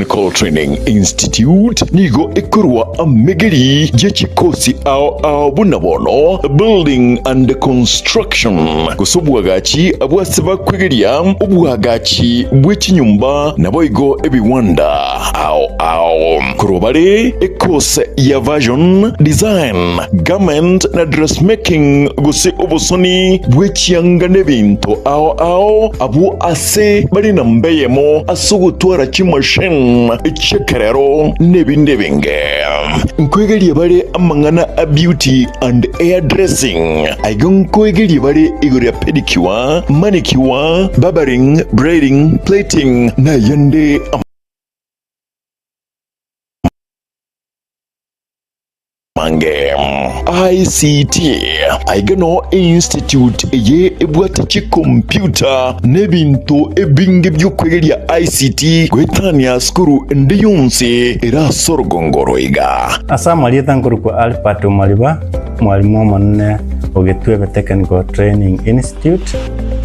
Technical Training Institute nigo ikurwa amegeri jechikosi ao bunabono building and construction kusubwagachi abwasiba kwegeria ubwagachi bw'ikinyumba naboigo ebiwanda ao kurobare ekose ya version design garment na dressmaking gusi obusoni bw'ekiyanga n'ebintu ao abu ase bari na mbeyemo asugutwara kimashine echekerero n'ebindi binge nkwegeria bare amangana a beauty and hairdressing aigon kwegeri bare igorya pedicure manicure barbering braiding plating na yande mange ICT aigano institute ye ebwatachi computer nebintu ebinge byokwegeria ICT gwetania skuru ndiyunse era sorgongoro iga asama lietanguru kwa Alpato Maliba mwalimu manne ogetwebe Technical Training Institute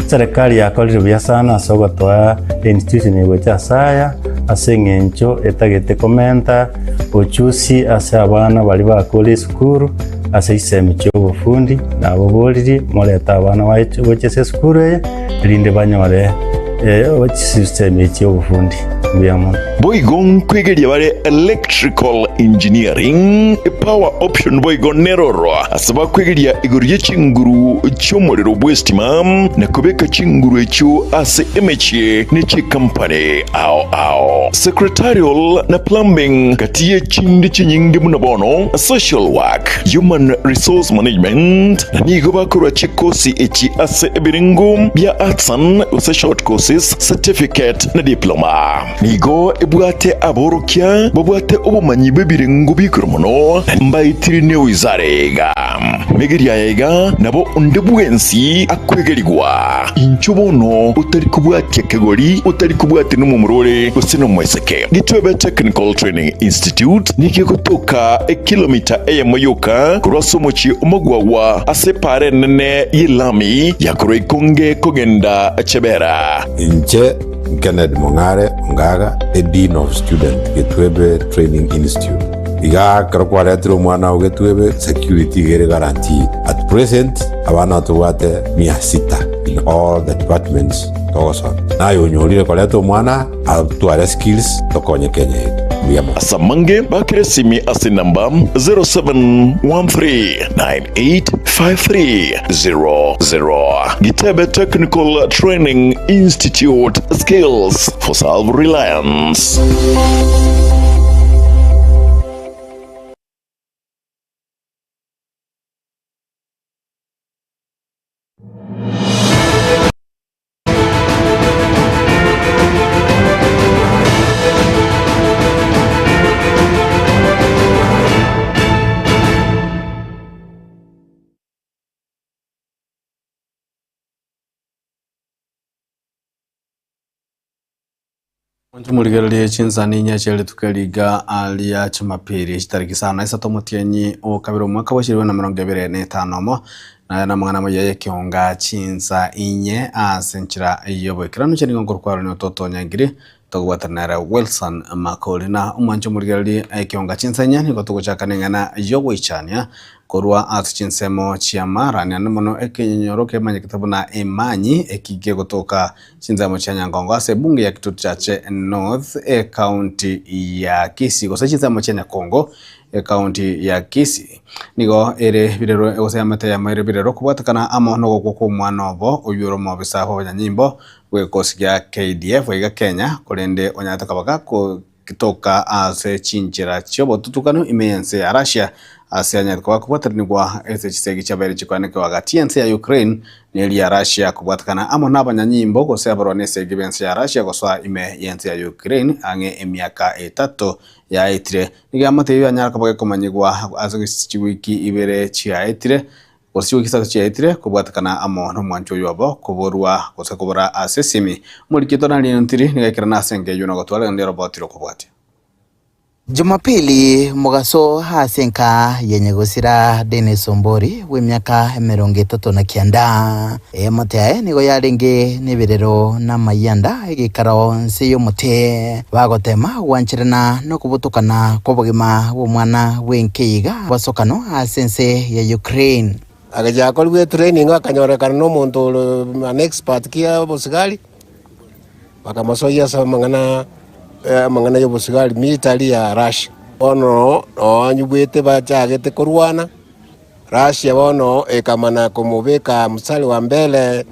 serikali yakolire bya sana sogotwa institute ne wecha saya asengencho etagete komenta ochusi ase abana bali bakole skuru ase isemi cy'obufundi nabo boliri moleta abana wachese skuru rinde banyore system cy'obufundi byamo boigon kwegeria bare electrical engineering power option boigon neroro asaba kwegeria igorye chinguru cy'umuriro bwestima na kubeka chinguru cyo ase emeche n'iki company ao secretarial na plumbing katiye chindi chinyingi munabono social work human resource management na nigo bakora chikosi echi ase ebiringu bya arts and short courses certificate na diploma nigo ebwate aborokia babwate obumanyi bebiringu bikoromono mbayitiri ne wizarega megeria yega nabo ndebwensi akwegerigwa inchubono utari kubwate kegori utari kubwate numumurore usino mweseke gitwebe Technical Training Institute nikikotoka kilomita eyemoyoka kurosomochi umugwawa asepare nene yilami yakoroikonge kogenda chebera inche Kenneth Mongare Ngaga, the Dean of Student Getwebe Training Institute. Iga karokwaretro mwana ugetwebe security gere guaranteed. At present, abana tuwate 600 in all the departments togoson. Na yonyolire koleto mwana atuare skills tokonye Kenya. Asamange bakiresimi ase namba 0713985300 Gitebe Technical Training Institute, skills for self-reliance. Ntumuligererie chinzani nyachele tukaliga alia Jumapili tariki sana isa tomutienyi o kabiro mwaka wa 2025 na mangana mo yeye kionga chinza inye asenchira yobo kirano cheni ngor kwaro ne toto nyangire togwatanara Wilson Makolina umwancho muligererie kionga chinza nyani gotugochakanengana yobo ichania korwa atuchinsemo chiamara ni anomono ekinyoroke manye kitabuna emanyi ekige gotoka chinzamo cha Nyangongo ase bunge ya Kitutu Chache North county ya Kisii gosa chinzamo cha Nyakongo county ya Kisii nigo ere birero ose amate ya mere birero kubwatakana amono goko mwana obo oyuro mo bisaho nyimbo gwekosiga KDF iga Kenya kolende onyataka bakako kitoka ase chinjira chobo tutukano imeyense ya Russia asianya kwa kubwatanirwa ese chisegi chabere chikwaneke wagati ense ya Ukraine neli ya Russia kubwatakana amo nabanyanyimbo gose abaronese gibense ya Russia goswa ime yense ya Ukraine ange emiaka 3 ya etire nigamate yanyaka bage komanyigwa azogisichwiki ibere chia etire gosiwe kisata chia etire kubwatakana amo no mwancho yobo kuborwa gose kubora asesimi muri kitona lintiri nigakira nasenge yuno gotwala ndero botiro kubwati Jumapili mugaso hasenka yenye gusira Dennis Ombori we myaka 39 mote nigo yaringi nibirero na mayanda igikaro nsi yomute bagotema wanchirana no kubutukana kobugima bw'umwana w'enkiga basokano asense ya Ukraine agaja kolwe training akanyorekana no muntu an expert kia bosigari bakamasoya samangana mangana yo bosigari military ya Russia ono anyubwete bachagete kurwana Russia bono ekamana kumubeka msali wa mbele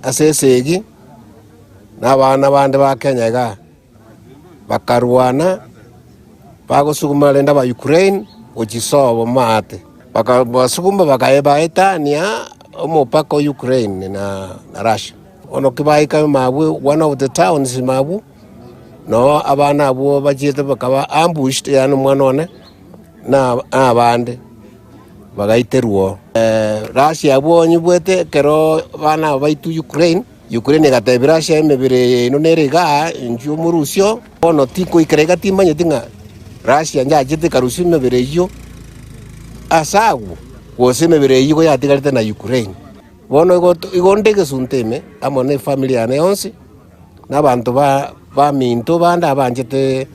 asesegi n'abana bande ba Kenya ga bakarwana bagosuguma lenda ba Ukraine uchisobo mate bakasuguma bakaeba etania omupaka Ukraine na Russia ono kibaika mabu one of the towns mabu no abana abo bajete bakaba ambushed yani mwanone na abande bagaiterwo Russia abo nyibwete kero bana baitu Ukraine gatebira Russia emebire no nerega nju murusyo ono tiko ikrega timanye tinga Russia njajete karusi mebire yo asagu wose mebire yo yatigarite na Ukraine bono igondege sunteme amone familia ne onsi n'abantu ba minto banda abanjete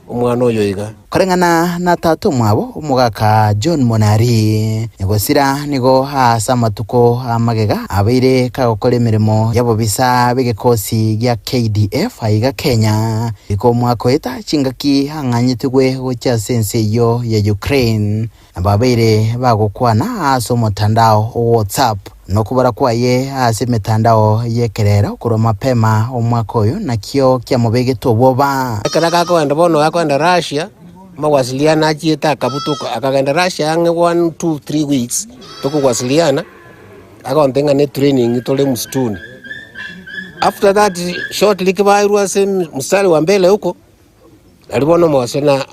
umwana oyo iga korengana na tatu mwabo umugaka John Monari negosira nigo hasa matuko amagega abeire kagokora emirimo yabo bisa bigikosi gya KDF aiga Kenya iko mwakoeta chingaki hanganyitigwe gocha sense yo ya Ukraine ababeire bagokwana hasa mutandao WhatsApp no kubara kwaye hasi mitandao yekerera kuro mapema omwaka oyo nakyo kya mubege toboba akaraka kwenda bono akwenda Russia mawasiliana achieta akabutuka akagenda Russia ange 1 2 3 weeks tukuwasiliana akontenga ne training tole msituni after that shortly kibairwa se mstari wa mbele huko alibona mwasena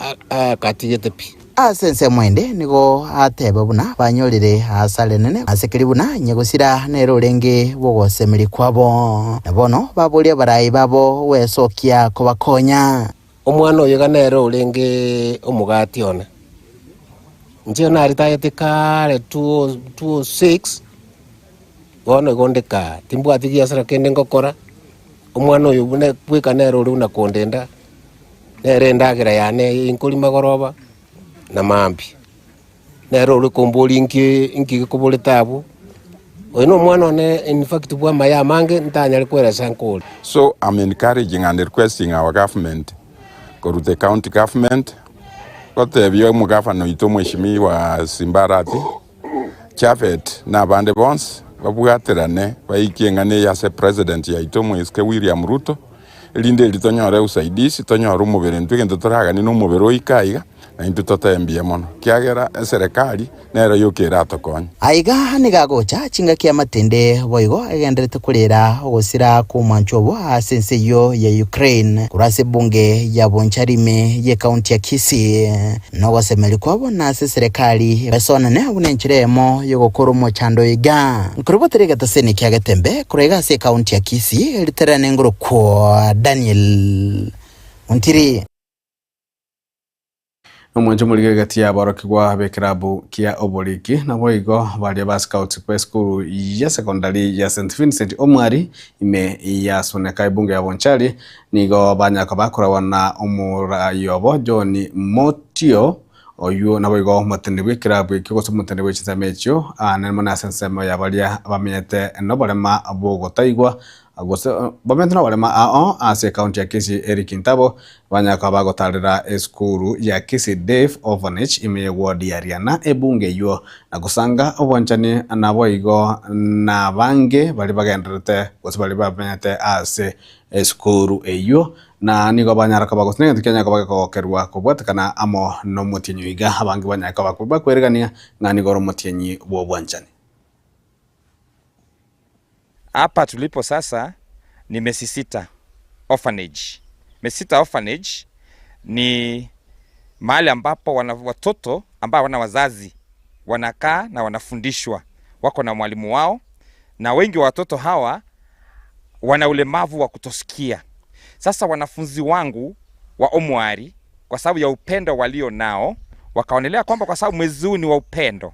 katiyetepi asense mwende nigo ateba buna banyorire asale nene asekeri buna nyegusira nero renge bogosemeri kwabo nabono babulia barayi babo wesokia kubakonya omwana oyo ganero renge omugati ona nje na retire kare 206 bono gondeka timbu atigia sara kende ngokora omwana oyo bune kwika nero uri una kondenda nerenda yane inkoli magoroba na mambi nero uri komboli inki kubole tabu oyino mwana one in fact bwa maya mange ntanya likwera sankoli. So I'm encouraging and requesting our government go to the county government kote byo mu governor ito mweshimiwa Simbarati Chavet na bande bonse babwaterane baikengane ya se president ya ito mweske William Ruto linde litonyore usaidizi tonyore umubere ntwegende toragani no mubero ikaiga na intutotembie mono kiagera serikali nero yukira tokonya aiga nigagocha chinga kia matende boigo egenderete kurera ogosira ku manchobo asense yo ya Ukraine kurase bunge ya Boncharime ye county ya Kisii no wasemeli kwabo na serikali besona ne abunenchiremo yogokoro mo chando iga kuroboterega taseni kia gatembe kurega se county ya Kisii eliterane ngoro kwa Daniel Untiri Omwanjo mulige gati ya barokigwa bekirabu kia Oboriki na boigo bali ba scouts kwa school ya secondary ya St Vincent Omwari ime ya soneka ibunge ya Bonchari nigo banyaka bakora wana omurayobo John Motio oyu na boigo matendebwe kirabu kikoso mutendebwe chizamecho na sensema ya balia bamenyete no balema abogotaigwa agoso bamento no balema ase county ya Kisii Eric Ntabo banyaka bagotarira eskuru ya Kisii Dave Orphanage ime ward ya Riana ebunge yo na gusanga obwanchani na boigo na bange bali bagenderete goso bali bamenyete ase eskuru eyo na nigo banyaraka bagosne Kenya kabakokerwa kubwatakana amo no mutinyu iga abangi banyaka bakuba kweregania ngani goro mutinyi bo bwanchani. Hapa tulipo sasa ni Mesisita Orphanage. Mesisita Orphanage ni mahali ambapo watoto ambao wana wazazi wanakaa na wanafundishwa, wako na mwalimu wao, na wengi wa watoto hawa wana ulemavu wa kutosikia. Sasa wanafunzi wangu wa Omwari kwa sababu ya upendo walio nao, wakaonelea kwamba kwa sababu mwezi huu ni wa upendo,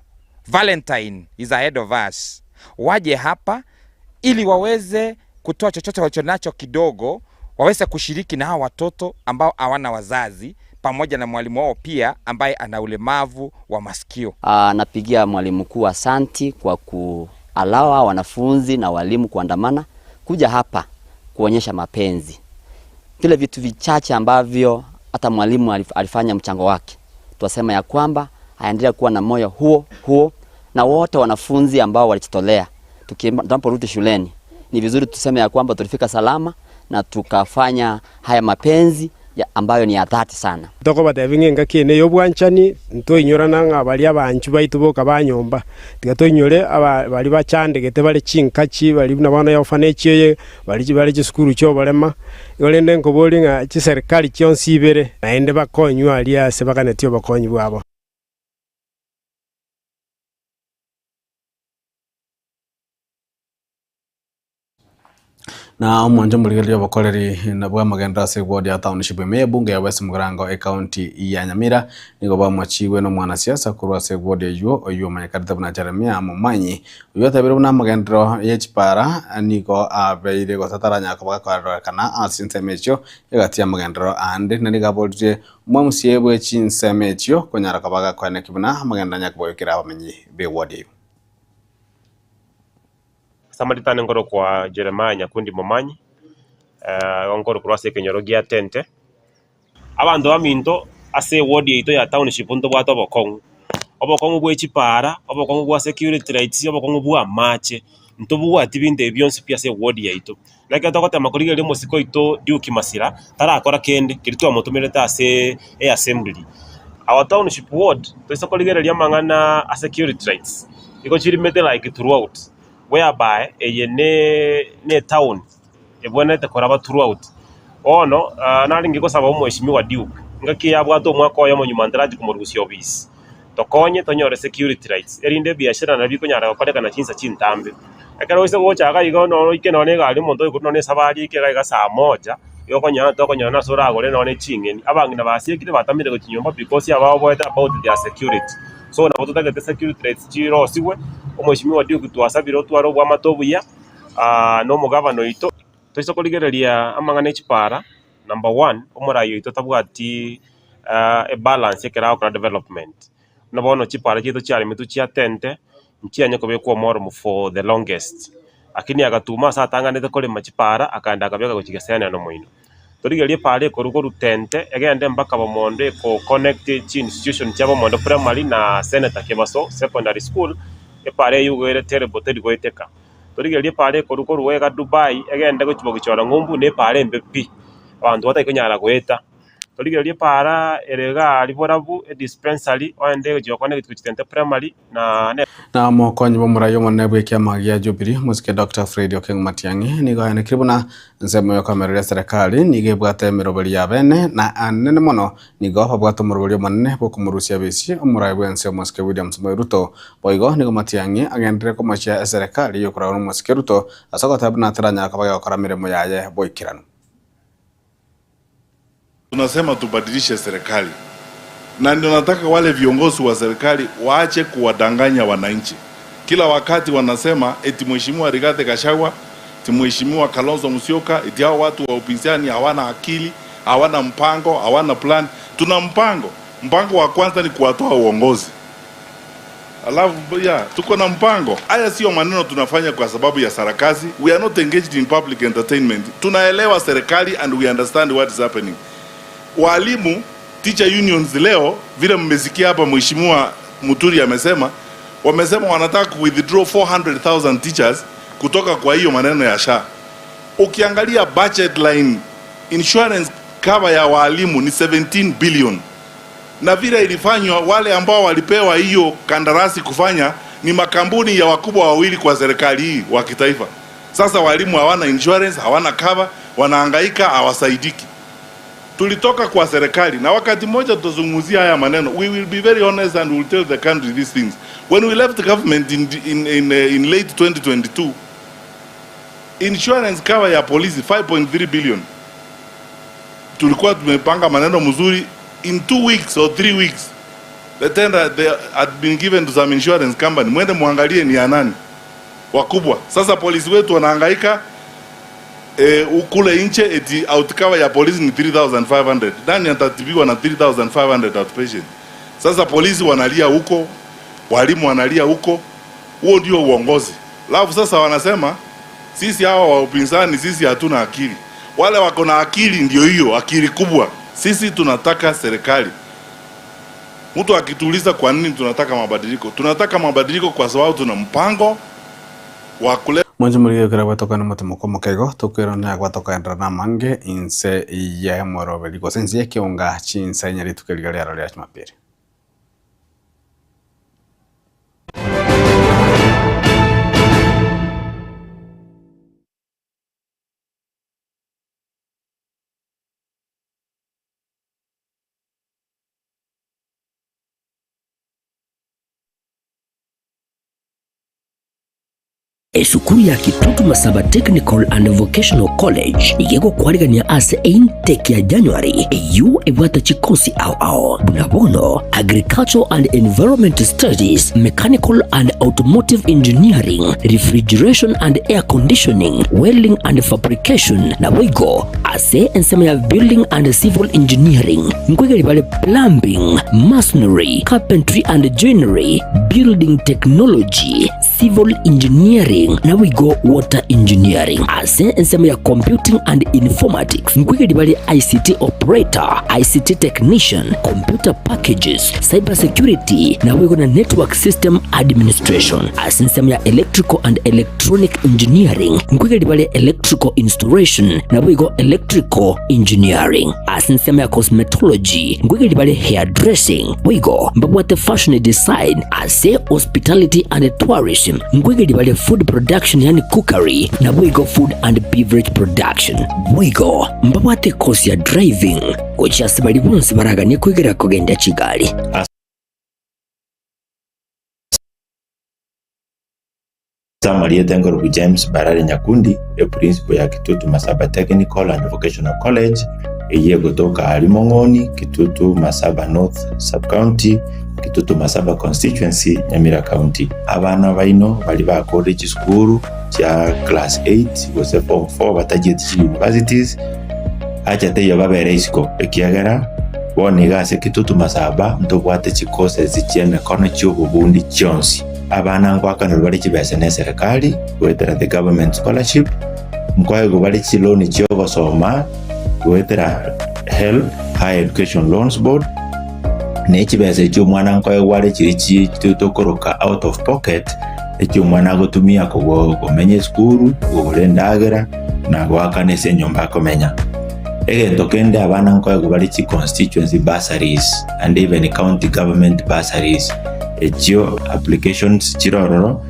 Valentine is ahead of us, waje hapa ili waweze kutoa chochote walichonacho kidogo, waweze kushiriki na hao watoto ambao hawana wazazi, pamoja na mwalimu wao pia ambaye ana ulemavu wa masikio. Napigia mwalimu mkuu asanti kwa kualawa wanafunzi na walimu kuandamana kuja hapa kuonyesha mapenzi. Vile vitu vichache ambavyo hata mwalimu alifanya mchango wake, tuwasema ya kwamba aendelea kuwa na moyo huo na wote wanafunzi ambao walijitolea. Tunaporudi shuleni ni vizuri tuseme ya kwamba tulifika salama na tukafanya haya mapenzi ambayo ni ya dhati sana. Toko batavinge ngakene yobwanchani nto inyorana ngabali abanchu baitu boka banyomba tigato inyore abali bachande gete bali chinkachi bali nabana yafanechiye bali gisukuru cyo balema yolende ngobolinga chi serikali cyonsibere naende bakonywa ali ase bakanetyo bakonyi bwabo. Na omwanja muligeria bakoreri na bwa magenda se ward ya township me bunge ya West Mugirango county ya Nyamira nigo bamwachiwe no mwana siasa kurwa se ward yuo oyo manyakarita buna Jeremia Mumanyi uyo tabiro buna magendro yechipara nigo abeire gotataranya akabakara kana asinsemecho yagatia magendro ande naniga bolje mwamusiebwe chinsemecho konyara kabaga kwane kibuna magenda nyakboyokira abamenyi be ward yu Samaritane ngoro kwa Jeremiah Nyakundi Mumanyi ngoro kwa se kenyorogia tente abandu baminto ase ward yito ya township ndo bwato obokongu bwechipara obokongu bwa security rights obokongu bwa mache nto bwati binde byonse pia se ward yito nake tokota makoriga limo siko ito Duke Masira tara akora kende kiritwa mutumireta ase assembly our township ward to koriga lya mangana a security rights iko chirimete like throughout whereby ne town ebona tekoraba throughout ono nalingi kosaba umweshimiwa Duke ngaki yabwato mwako yo monyumandiraji kumurugusya obisi tokonye tonyore security rights erinde biashara na biko nyara bakoreka na chinsa chintambe akara wese gochaga igo no ikenone gali mondo ikuno ne sabali ikega saa moja yokonya tokonya na sura gore no ne chingeni abangina basiekire batamire gochinyomba because yabao boeta about their security so na boto tagete security rights chiro siwe omweshimiwa Duke twasabiro twaro bwa matobuya no mugavano ito toiso koligereria amangane chipara number 1 omurayo ito tabwati a balance ekera kwa development nabono chipara chito cyari mitu cya tente nkianye ko bekwa more for the longest akini agatuma satangane kole machipara akanda akabeka kuchigesana no moino torigerie pale ko rugo rutente egende mpaka bomondo ko connect chi institution cyabo mondo primary na Senator Kebaso secondary school e pale yugere terrible goiteka torigerie pale ko rugo ruwega Dubai egende ko chibogo cyora ngumbu ne pale mbepi abantu batayikonyara gweta torigerie para erega aliborabu a dispensary oende jo connect ku chitente primary na mokonyi bomurayo monebwe kya magia Jubilee musike Dr. Fred Okeng Matiang'i nigo ene kiribuna nsemo yo kamerera serikali nige bwate mirobali ya bene na anene mono nigo bwate mirobali manne bokumurusia besi omurayo bwense musike William Samoei Ruto boigo nigo Matiang'i agendere ko machia serikali yo kurano musike Ruto asoko tabna taranya akabaga okara miremo yaye boikirano. Tunasema tubadilishe serikali na ndio nataka wale viongozi wa serikali waache kuwadanganya wananchi. Kila wakati wanasema eti mheshimiwa Rigathi Gachagua, eti mheshimiwa Kalonzo Musyoka, eti hao watu wa upinzani hawana akili, hawana mpango, hawana plan. Tuna mpango. Mpango wa kwanza ni kuwatoa uongozi. Alafu tuko na mpango. Haya sio maneno tunafanya kwa sababu ya sarakasi. We are not engaged in public entertainment. Tunaelewa serikali and we understand what is happening. Walimu teacher unions leo vile mmesikia hapa mheshimiwa Muturi amesema wamesema wanataka withdraw 400,000 teachers kutoka kwa hiyo maneno ya SHA. Ukiangalia budget line insurance cover ya walimu ni 17 billion. Na vile ilifanywa wale ambao walipewa hiyo kandarasi kufanya ni makampuni ya wakubwa wawili kwa serikali hii wa kitaifa. Sasa walimu hawana insurance, hawana cover, wanahangaika hawasaidiki. Tulitoka kwa serikali na wakati mmoja tutazungumzia haya maneno. We will be very honest and we will tell the country these things. When we left the government in late 2022, insurance cover ya polisi 5.3 billion. Tulikuwa tumepanga maneno mzuri in 2 weeks or 3 weeks. The tender they had been given to some insurance company. Mwende muangalie ni ya nani wakubwa. Sasa polisi wetu wanahangaika ukule nje eti outcover ya polisi ni 3,500. Nani atatibiwa na 3,500 outpatient? Sasa polisi wanalia huko, walimu wanalia huko. Huo ndio uongozi. Alafu sasa wanasema sisi hawa wa upinzani sisi hatuna akili. Wale wako na akili ndio hiyo, akili kubwa. Sisi tunataka serikali. Mtu akituuliza kwa nini tunataka mabadiliko? Tunataka mabadiliko kwa sababu tuna mpango wa kule Mwanzo mliyo kira watoka na mutemo mukego tukero na watoka ndra na mange inse ya morobeli kwa sensi yake onga chinsa nyari tukeligalia rali ya Jumapili. Esukuru ya Kitutu Masaba Technical and Vocational College igego kwarigania ase intake ya January eyu ebwata chikosi ao bunabono Agricultural and Environment Studies, Mechanical and Automotive Engineering, Refrigeration and Air Conditioning, Welding and Fabrication na wigo ase ensema ya Building and Civil Engineering ngwegeli bale Plumbing, Masonry, Carpentry and Joinery, Building Technology, Civil Engineering na we go water engineering ase ensema ya computing and informatics ngwegeli bali ICT operator, ICT technician, computer packages, cyber security na we go na network system administration ase ensema ya electrical and electronic engineering ngwegeli bali electrical installation na we go electrical engineering ase ensema ya cosmetology ngwegeli bali hairdressing we go mbabwate fashion design ase hospitality and tourism ngwegeli bali food production yani cookery na wigo food and beverage production wigo mbabwate kosi ya driving kuchasi bali bonse baraganye kwigera kugenda Kigali. Maria Tengoro James Barari Nyakundi e principal ya Kitutu Masaba Technical and Vocational College eye gotoka Alimongoni, Kitutu Masaba North Sub-County, Kitutu Masaba Constituency, Nyamira County. Abana baino bali ba college school cha class 8 gose form 4 batagiye universities acha teyo babere isiko ekiagera bone gase Kitutu Masaba ndobwate chikose zicheme kono cy'ububundi cyonsi. Abana ngwakana bali kibese ne serikali wetera the government scholarship mkwaye bali chiloni cyo basoma wetera help higher education loans board nekibese cyo mwana nkwaye wale kiri kitokoroka out of pocket ekyo mwana gotumia ko gomenye school golendagera na gwakane se nyomba komenya egento kende abana nkwaye bali chi constituency bursaries and even county government bursaries ekyo applications chirororo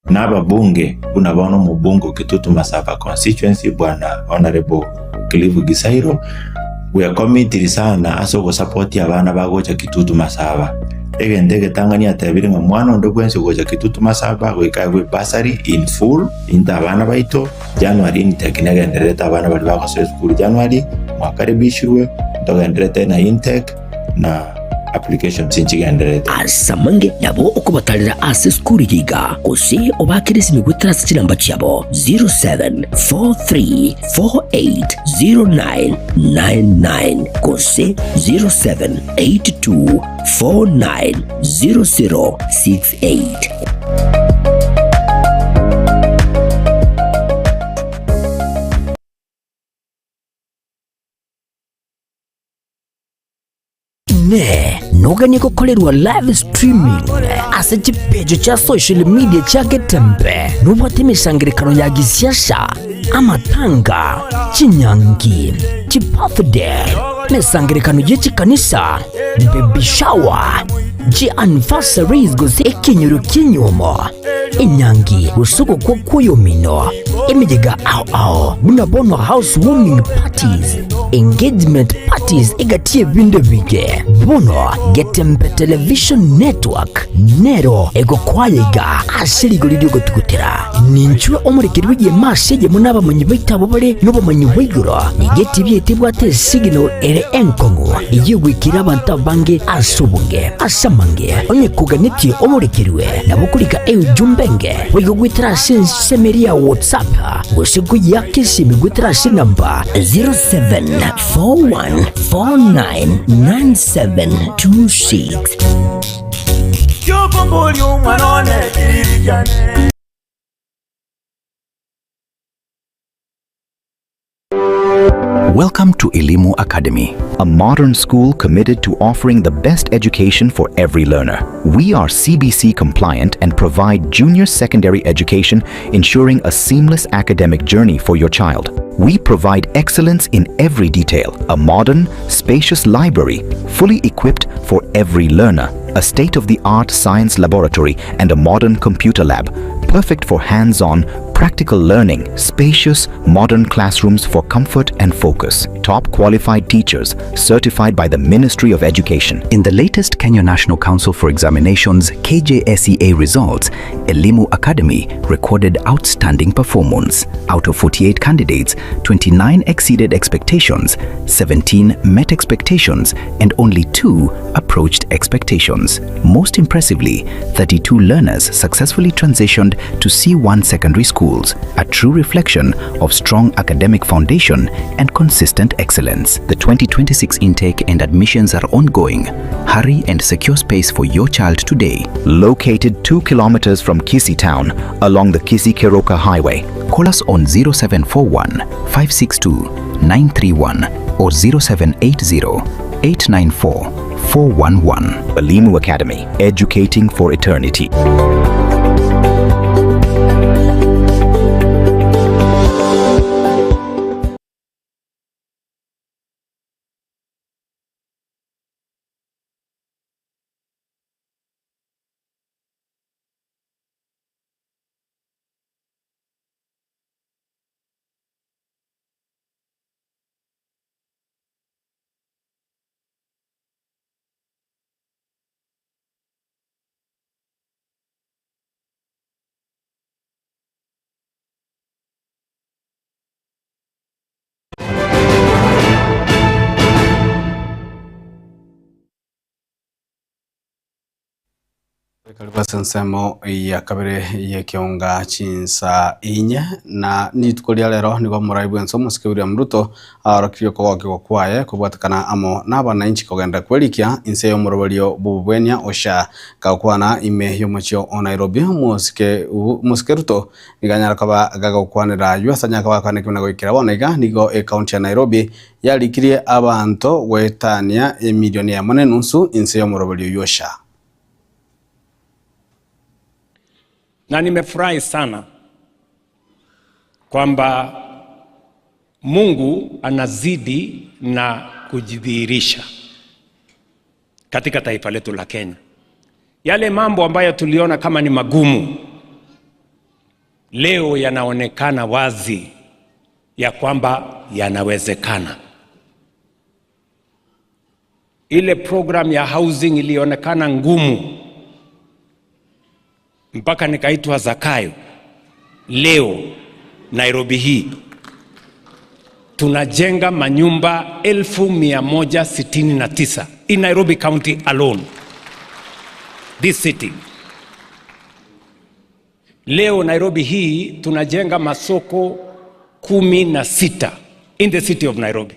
naba bunge unabono mu bungo Kitutu Masaba constituency bwana honorable Clive Gisairo we are committed sana aso support abana bagocha Kitutu Masaba egende Tanganyika tabiri mwana ndo kwense gocha Kitutu Masaba wekawe bursary in full inta abana baito January ni tekinega abana bali bakoze school January mwakaribishwe ndogenderete na intake na application sinchigenderete asamange nabo okubatalira ase school yiga kusi obakirisi migutira sikiramba cyabo 0743480999 kusi 0782490068. Noganye gukorerwa live streaming ase chipejo cha social media cha Getembe nubwate imisangirikano ya gisiasha amatanga chinyangi chibirthday mesangirikano y'ekikanisa baby shower anniversaries gose ekinyoro kinyomo inyangi usuko kwa kuyomino imijega ao munabono housewarming parties engagement parties igatie binde bige bono getembe television network nero ego kwayiga ashiriguridio gotugutira ninchwe omurikirwe ye masege munaba manyi baitabo bare no bamanyi baiguro nigeti byetibwate signal ere enkongo yigwikira abantu bange asubunge asamange onye kuganitie omurikirwe nabukulika jumbenge wigwitira semeria WhatsApp gosiku yakisi migwitira namba 0741499726. Welcome to Elimu Academy, a modern school committed to offering the best education for every learner. We are CBC compliant and provide junior secondary education, ensuring a seamless academic journey for your child. We provide excellence in every detail, a modern, spacious library, fully equipped for every learner, a state-of-the-art science laboratory and a modern computer lab, perfect for hands-on, practical learning, spacious, modern classrooms for comfort and focus, top qualified teachers certified by the Ministry of Education. In the latest Kenya National Council for Examinations KJSEA results, Elimu Academy recorded outstanding performance. Out of 48 candidates, 29 exceeded expectations, 17 met expectations, and only 2 approached expectations. Most impressively, 32 learners successfully transitioned to C1 secondary schools, a true reflection of strong academic foundation and consistent excellence. The 2026 intake and admissions are ongoing. Hurry and secure space for your child today. Located 2 kilometers from Kisii town along the Kisii-Keroka Highway. Call us on 0741 562 931 or 0780 894 411. Elimu Academy, educating for eternity. Karibu sensemo ya kabere ya kionga chinsa inye na nitukolia lero nigo muraibu enso musikiri Ruto arokio kwa kwaye kubwatakana amo nabana inchi kogenda kwelikia inse yo murobalio bubwenya osha kakwana ime yo mochio o Nairobi musike Ruto iganyara kaba gagakwanira yasanya kaba kane kimna goikira bonaiga nigo county ya Nairobi yalikirie abantu wetania milioni ya nusu inse yo murobalio yosha. Na nimefurahi sana kwamba Mungu anazidi na kujidhihirisha katika taifa letu la Kenya. Yale mambo ambayo tuliona kama ni magumu leo yanaonekana wazi ya kwamba yanawezekana. Ile program ya housing ilionekana ngumu mpaka nikaitwa Zakayo. Leo Nairobi hii tunajenga manyumba 1169 in Nairobi County alone, this city. Leo Nairobi hii tunajenga masoko 16 in the city of Nairobi.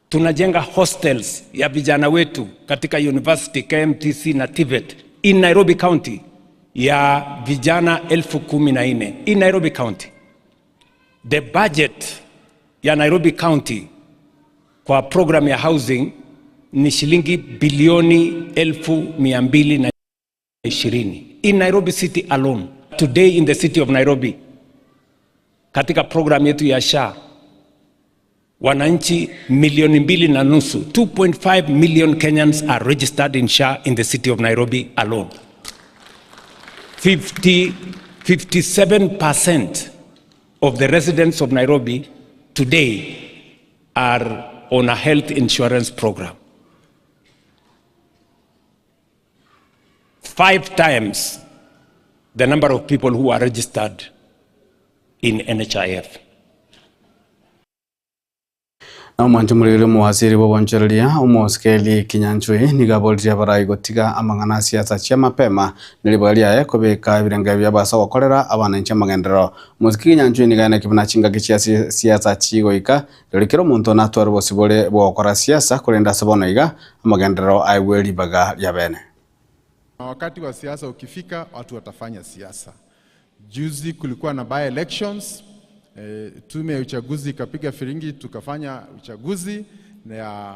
Tunajenga hostels ya vijana wetu katika university KMTC na TVET in Nairobi County ya vijana 14,000 in Nairobi County. The budget ya Nairobi County kwa program ya housing ni shilingi bilioni 220 in Nairobi City alone. Today in the city of Nairobi, katika program yetu ya SHA, wananchi 2.5 million 2.5 million Kenyans are registered in SHA in the city of Nairobi alone. 57% of the residents of Nairobi today are on a health insurance program. 5 times the number of people who are registered in NHIF. Na mwanjumurire muwaziri wa bonchereria umuskeli Kinyanjui nigabolria barai gotiga amang'ana siasa cia mapema nilibalia kubika birenga bya basa gukorera abananchi amagendero muziki Kinyanjui nigana kibuna chinga gicia siasa chigoika rikiro muntu na twari bosibole bwokora siasa kurenda sabonoiga amagendero aiweli baga ya bene. Wakati wa siasa ukifika watu watafanya siasa. Juzi kulikuwa na by elections. Tume ya uchaguzi ikapiga firingi tukafanya uchaguzi na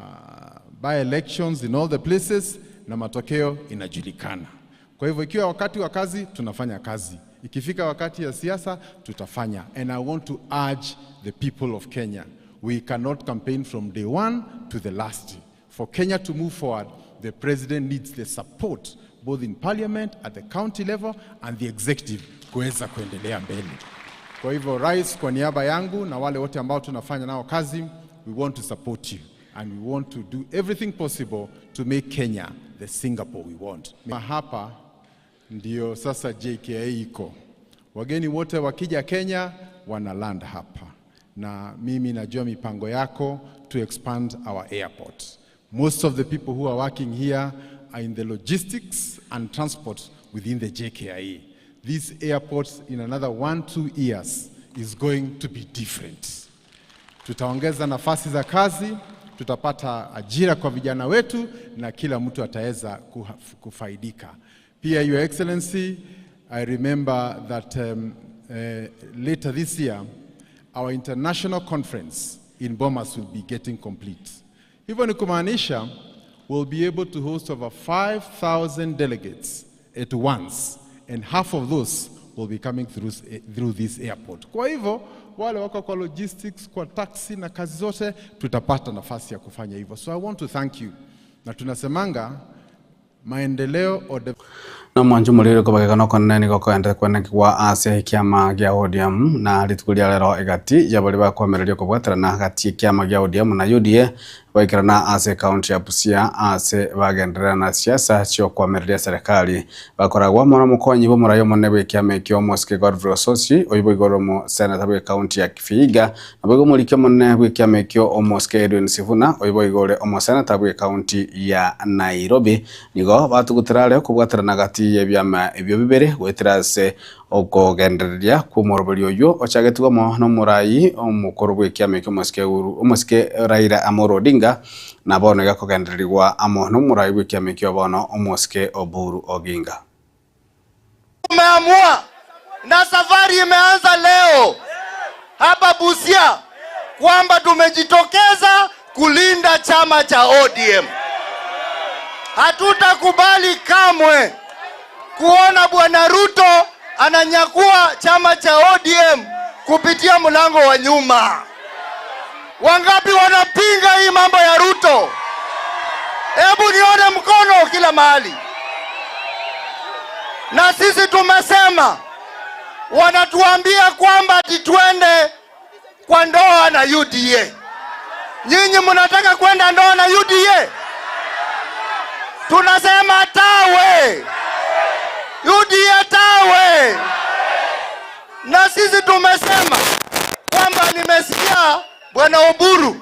by elections in all the places na matokeo inajulikana. Kwa hivyo ikiwa wakati wa kazi tunafanya kazi, ikifika wakati ya siasa tutafanya. And I want to urge the people of Kenya, we cannot campaign from day one to the last. For Kenya to move forward, the president needs the support both in parliament, at the county level and the executive kuweza kuendelea mbele. Kwa hivyo rais, kwa niaba yangu na wale wote ambao tunafanya nao kazi, we want to support you and we want to do everything possible to make Kenya the Singapore we want. Hapa ndio sasa JKIA iko. Wageni wote wakija Kenya wana land hapa. Na mimi najua mipango yako to expand our airport. Most of the people who are working here are in the logistics and transport within the JKIA. This airport in another 1-2 years is going to be different. Tutaongeza nafasi za kazi, tutapata ajira kwa vijana wetu na kila mtu ataweza kufaidika. Pia Your Excellency, I remember that later this year our international conference in Bomas will be getting complete. Hivyo ni kumaanisha we'll be able to host over 5,000 delegates at once. And half of those will be coming through this airport. Kwa hivyo, wale wako kwa logistics, kwa taxi na kazi zote, tutapata nafasi ya kufanya hivyo. So I want to thank you. Na tunasemanga, maendeleo na mwanjumurire kubagekana konene gokoende kweneki kwa ase kiama gia ODM na ritukuria lero igati yabali bakomereria kubwaterana hagati kiama gia ODM na UDA baikirana ase county ya Busia ase bagenderera na siasa cio kwamereria serikali bakoragwa mwana mukonyi bo murayo monebe kiama kio Moske Godfrey Ososi oyibo igoromo senator bwe county ya Kifiga nabwo mulike monne bwe kiama kio Moske Edwin Sifuna oyibo igore omo senator bwe county ya Nairobi nigo batugutirale kubwaterana gati yebyama ebyo bibere gwetirase okugendereria kumoroberio yo ochagetigamo no murayi omukoro bwe kiama kio Moske Raila Amolo Odinga na bono gakogenderirwa amo no murayi bwe kiama kio bono Moske Oburu Oginga. Tumeamua na safari imeanza leo hapa Busia kwamba tumejitokeza kulinda chama cha ODM. Hatutakubali kamwe kuona Bwana Ruto ananyakua chama cha ODM kupitia mlango wa nyuma. Wangapi wanapinga hii mambo ya Ruto? Hebu nione mkono kila mahali. Na sisi tumesema, wanatuambia kwamba twende kwa ndoa na UDA. Nyinyi mnataka kwenda ndoa na UDA? Tunasema tawe. UDA tawe. Na sisi tumesema kwamba nimesikia Bwana Oburu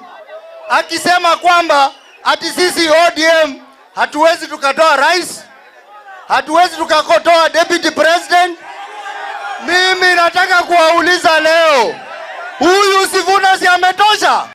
akisema kwamba ati sisi ODM hatuwezi tukatoa rais, hatuwezi tukakotoa deputy president. Mimi nataka kuwauliza leo, huyu Sifuna si ametosha?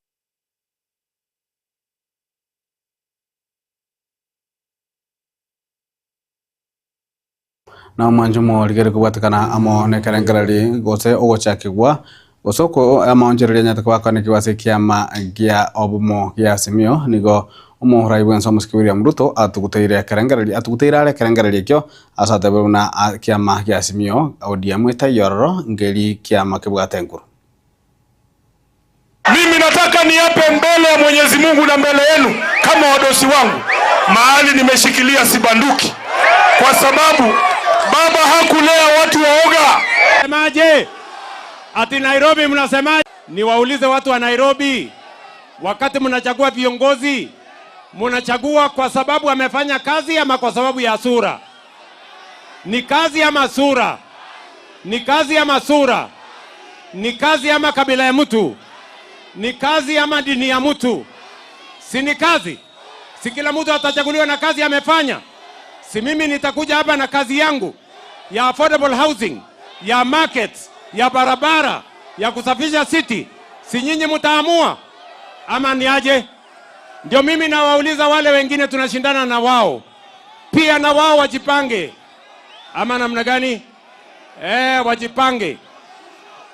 Na mwanjumo ligere kubatikana amo nekerengereri gose ogochakigwa osoko amonjereria nyata kwakane kiwase kiama gia obumo gia simio nigo umurai bwenso Moske William Ruto atuguteire kerengereri kyo asatebe na kiama gia simio ODM itayororo ngeli kiama kibwatenkuru. Mimi nataka niape mbele ya Mwenyezi Mungu na mbele yenu kama wadosi wangu, mahali nimeshikilia sibanduki, kwa sababu baba hakulea watu waoga. Semaje? Ati Nairobi mnasemaje? Niwaulize watu wa Nairobi, Wakati mnachagua viongozi, mnachagua kwa sababu amefanya kazi ama kwa sababu ya sura? Ni kazi ama sura? Ni kazi ama sura? Ni kazi ama kabila ya mtu? Ni kazi ama dini ya mtu? Si ni kazi? Si kila mtu atachaguliwa na kazi amefanya? Si mimi nitakuja hapa na kazi yangu ya affordable housing, ya markets, ya barabara, ya kusafisha city? Si nyinyi mtaamua ama ni aje? Ndio mimi nawauliza wale wengine tunashindana na wao, pia na wao wajipange ama namna gani? Wajipange.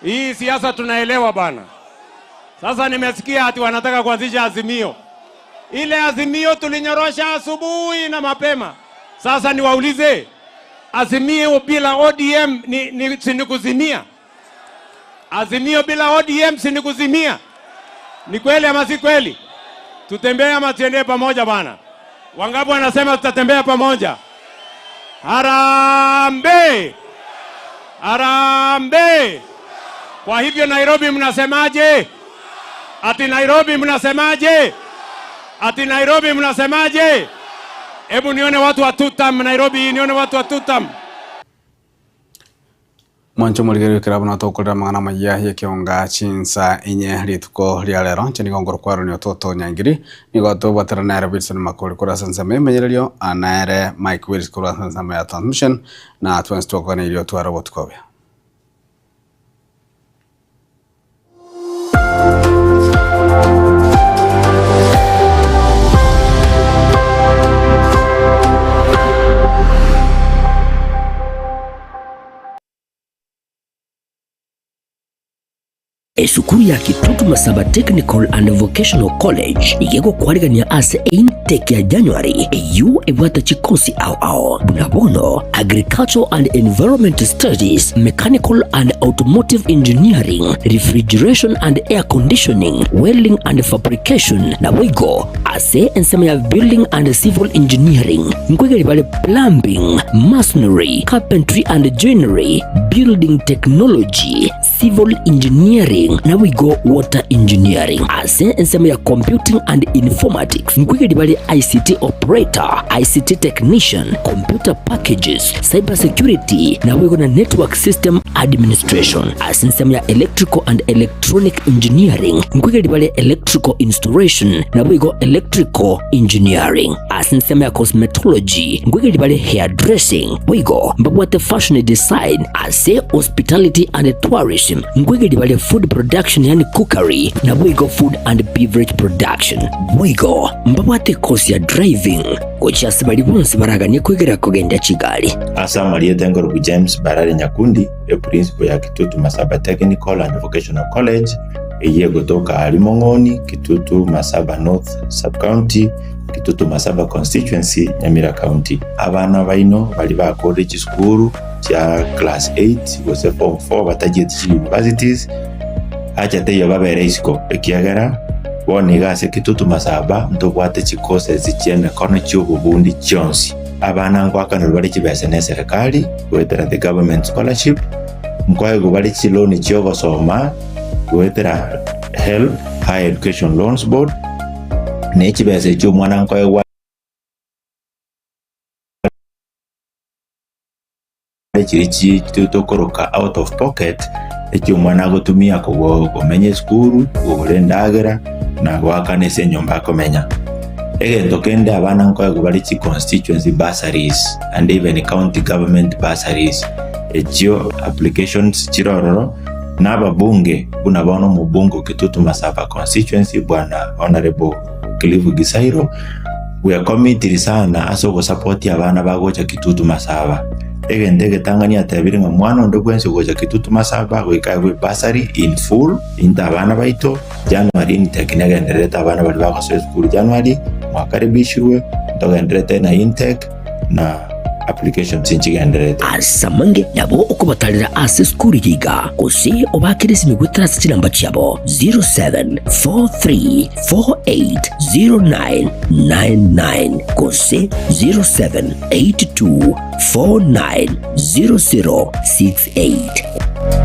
Hii siasa tunaelewa bana. Sasa nimesikia ati wanataka kuanzisha Azimio. Ile Azimio tulinyorosha asubuhi na mapema. Sasa niwaulize, Azimio bila ODM ni kuzimia? Azimio bila ODM si ni kuzimia? Ni kweli ama si kweli? Tutembee ama tuende pamoja bana? Wangapi wanasema tutatembea pamoja? Harambee! Harambee! Kwa hivyo Nairobi mnasemaje? Ati Nairobi mnasemaje? Ati Nairobi mnasemaje? Hebu nione watu wa tutam Nairobi, nione watu wa tutam. Mwancho muligeri kirabu na tokolera mangana mayahi kionga chinsa inye rituko ria lero chini gongoro kwaro ni toto nyangiri ni goto batera na Wilson makoli kura sansame menyelio anaere Mike Wills kura sansame ya transmission na twins toko na ilio twara wotkobe. Esukuru ya Kitutu Masaba Technical and Vocational College igego kwarigania ase intake ya January eyu ebwata chikosi ao bunabono Agricultural and Environment Studies, Mechanical and Automotive Engineering, Refrigeration and Air Conditioning, Welding and Fabrication na wigo ase ensema ya Building and Civil Engineering nkwegeri bale Plumbing, Masonry, Carpentry and Joinery, Building Technology, Civil Engineering na wigo Water Engineering ase ensema ya Computing and Informatics nkwegeri bale ICT Operator, ICT Technician, Computer Packages, Cyber Security na wigo na Network System Administration ase ensema ya Electrical and Electronic Engineering nkwegeri bale Electrical Installation na wigo Electrical Engineering ase ensema ya Cosmetology nkwegeri bale Hairdressing wigo mbabwate Fashion Design ase Hospitality and Tourism nkwegeri bale Food Production yani cookery na wigo Food and Beverage Production wigo mbabwate kosi ya Driving kuchasi bali bonse baraganye kwegera kugenda Kigali. Asa Marieta Ngorogu James Barare Nyakundi principal ya Kitutu Masaba Technical and Vocational College eye gotoka Alimongoni, Kitutu Masaba North Sub-County, Kitutu Masaba Constituency, Nyamira County. Abana baino bali ba college school cha class 8 gose form 4 batagiye universities acha teyo babere isiko ekiagera woni gase Kitutu Masaba ndobwate chikose zichene kono cy'ububundi cyonsi. Abana ngwakana bali kibese ne serikali wetera the government scholarship mkwaye gubali chiloni cyogo soma wetera HELB Higher Education Loans Board ne kibese cyo mwana nkwaye wa kirichi tutokoroka out of pocket ekyo mwana gotumia kumenye skuru urendagera na wakanese nyomba komenya egento kende abana nkwaye gubali chi constituency bursaries and even county government bursaries ekyo applications chirororo n'ababunge unabono mu bungo Kitutu Masaba constituency bwana honorable Clive Gisairo we are committed sana aso support abana bagocha Kitutu Masaba egende getangania atabiri nga mwana ndo kwense gocha Kitutu Masaba wekawe bursary in full inta abana baito January intake negendereta abana bali bagasoe school January mwakaribishwe ndogendereta na intake na application sinchigendereta asamange nabo okubatalira ase skuli yiga kose obakirisi migwetrasa kinamba kyabo 0743480999 kose 0782490068.